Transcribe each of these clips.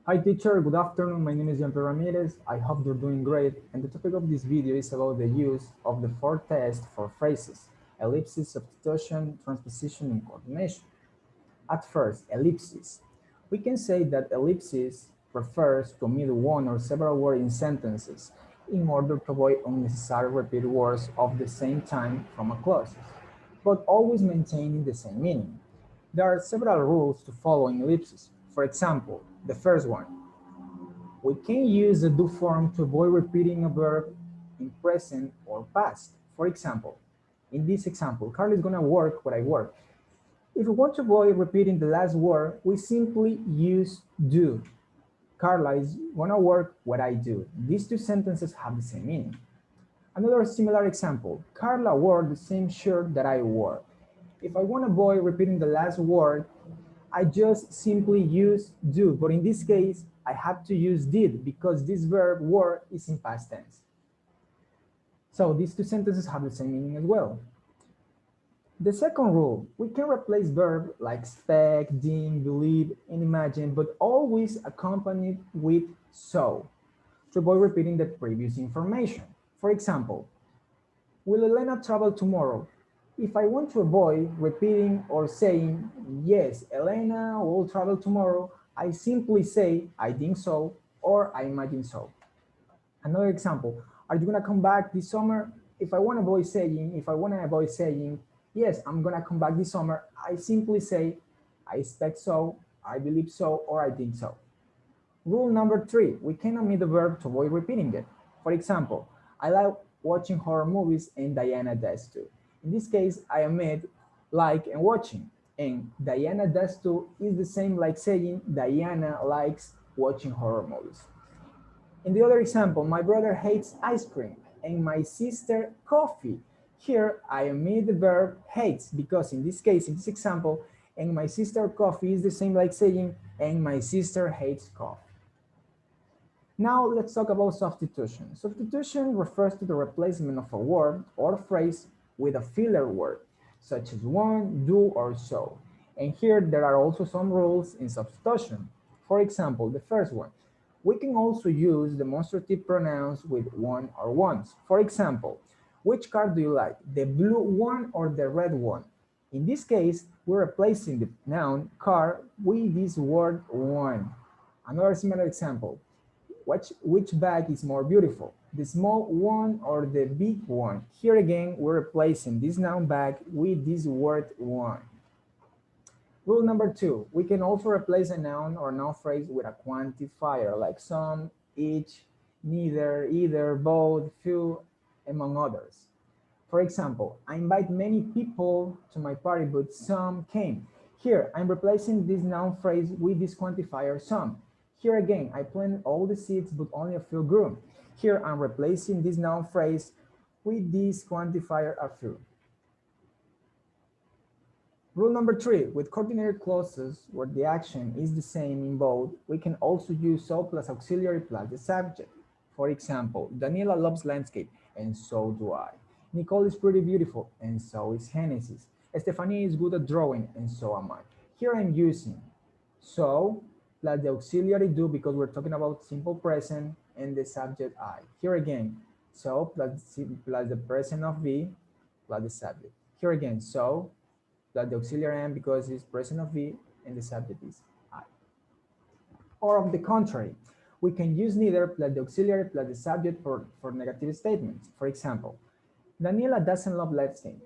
Hi teacher, good afternoon. My name is Jean-Pierre Ramirez. I hope you're doing great. And the topic of this video is about the use of the four tests for phrases: ellipsis, substitution, transposition, and coordination. At first, ellipsis. We can say that ellipsis refers to omit one or several words in sentences in order to avoid unnecessary repeated words of the same time from a clause, but always maintaining the same meaning. There are several rules to follow in ellipsis. For example, the first one, we can use the do form to avoid repeating a verb in present or past. For example, in this example, Carl is gonna work what I work. If we want to avoid repeating the last word, we simply use do. Carla is gonna work what I do. These two sentences have the same meaning. Another similar example, Carla wore the same shirt that I wore. If I want to avoid repeating the last word, I just simply use do, but in this case, I have to use did because this verb were is in past tense. So these two sentences have the same meaning as well. The second rule, we can replace verb like expect, deem, believe, and imagine, but always accompanied with so to avoid repeating the previous information. For example, will Elena travel tomorrow? If I want to avoid repeating or saying, yes, Elena will travel tomorrow, I simply say, I think so, or I imagine so. Another example, are you gonna come back this summer? If I wanna avoid saying, yes, I'm gonna come back this summer, I simply say, I expect so, I believe so, or I think so. Rule number 3, we can omit the verb to avoid repeating it. For example, I like watching horror movies and Diana does too. In this case, I omit like and watching. And Diana does too is the same like saying Diana likes watching horror movies. In the other example, my brother hates ice cream and my sister coffee. Here, I omit the verb hates because in this case, in this example, and my sister coffee is the same like saying and my sister hates coffee. Now let's talk about substitution. Substitution refers to the replacement of a word or phrase with a filler word, such as one, do, or so. And here there are also some rules in substitution. For example, the first one, we can also use demonstrative pronouns with one or ones. For example, which car do you like, the blue one or the red one? In this case, we're replacing the noun car with this word one. Another similar example, which bag is more beautiful, the small one or the big one? Here again, we're replacing this noun bag with this word one. Rule number 2, we can also replace a noun or noun phrase with a quantifier like some, each, neither, either, both, few, among others. For example, I invite many people to my party, but some came. Here, I'm replacing this noun phrase with this quantifier some. Here again, I planted all the seeds, but only a few grew. Here, I'm replacing this noun phrase with this quantifier a few. Rule number 3, with coordinated clauses where the action is the same in both, we can also use so plus auxiliary plus the subject. For example, Daniela loves landscape, and so do I. Nicole is pretty beautiful, and so is Genesis. Stephanie is good at drawing, and so am I. Here I'm using so plus the auxiliary do because we're talking about simple present and the subject I. Here again, so plus the present of be plus the subject. Here again, so plus the auxiliary am because it's present of be and the subject is I. Or on the contrary, we can use neither plus the auxiliary plus the subject for negative statements. For example, Daniela doesn't love landscape,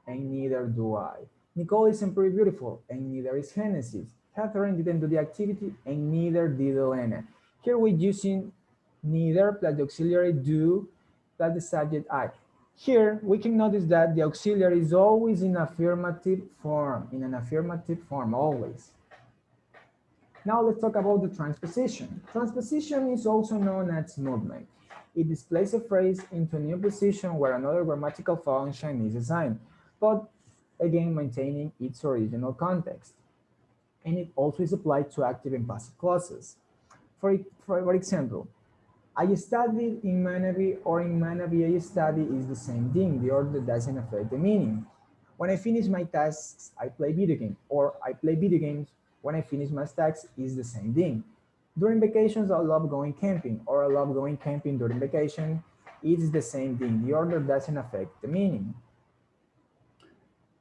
and neither do I. Nicole isn't pretty beautiful, and neither is Genesis. Catherine didn't do the activity, and neither did Elena. Here we're using neither plus the auxiliary do plus the subject I. Here we can notice that the auxiliary is always in affirmative form, always. Now let's talk about the transposition. Transposition is also known as movement. It displays a phrase into a new position where another grammatical function is assigned, but again maintaining its original context. And it also is applied to active and passive clauses. For example, I studied in Manabi or in Manabi I study is the same thing. The order doesn't affect the meaning. When I finish my tasks, I play video games, or I play video games when I finish my tasks is the same thing. During vacations, I love going camping, or I love going camping during vacation. It's the same thing. The order doesn't affect the meaning.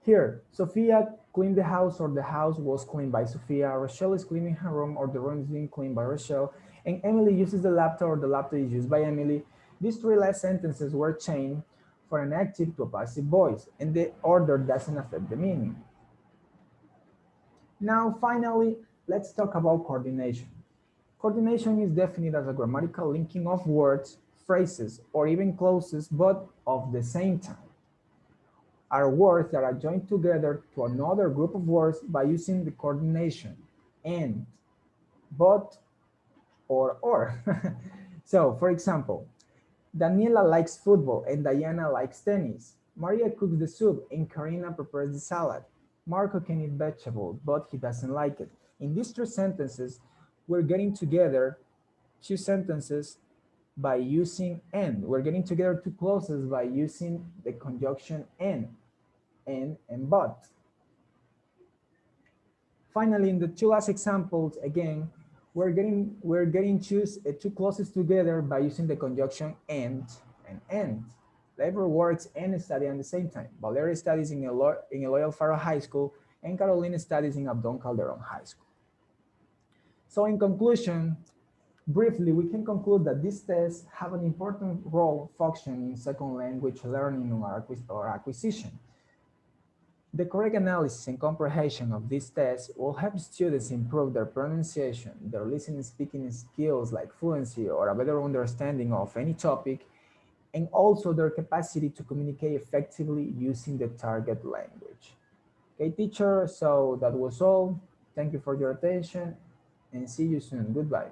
Here, Sophia cleaned the house, or the house was cleaned by Sophia. Rochelle is cleaning her room, or the room is being cleaned by Rochelle. And Emily uses the laptop, or the laptop is used by Emily. These three last sentences were changed for an active to a passive voice, and the order doesn't affect the meaning. Now, finally, let's talk about coordination. Coordination is defined as a grammatical linking of words, phrases, or even clauses, but of the same time. Are words that are joined together to another group of words by using the coordination and, but, or. So, for example, Daniela likes football and Diana likes tennis. Maria cooks the soup and Karina prepares the salad. Marco can eat vegetables, but he doesn't like it. In these two sentences, we're getting together two sentences by using and. We're getting together two clauses by using the conjunction and but. Finally, in the two last examples, again, we're getting two clauses together by using the conjunction and end. Labor works and study at the same time. Valeria studies in Eloy Alfaro High School, and Carolina studies in Abdon Calderon High School. So in conclusion, briefly, we can conclude that these tests have an important role function in second language learning or acquisition. The correct analysis and comprehension of these tests will help students improve their pronunciation, their listening and speaking skills like fluency or a better understanding of any topic, and also their capacity to communicate effectively using the target language. Okay, teacher, so that was all. Thank you for your attention and see you soon. Goodbye.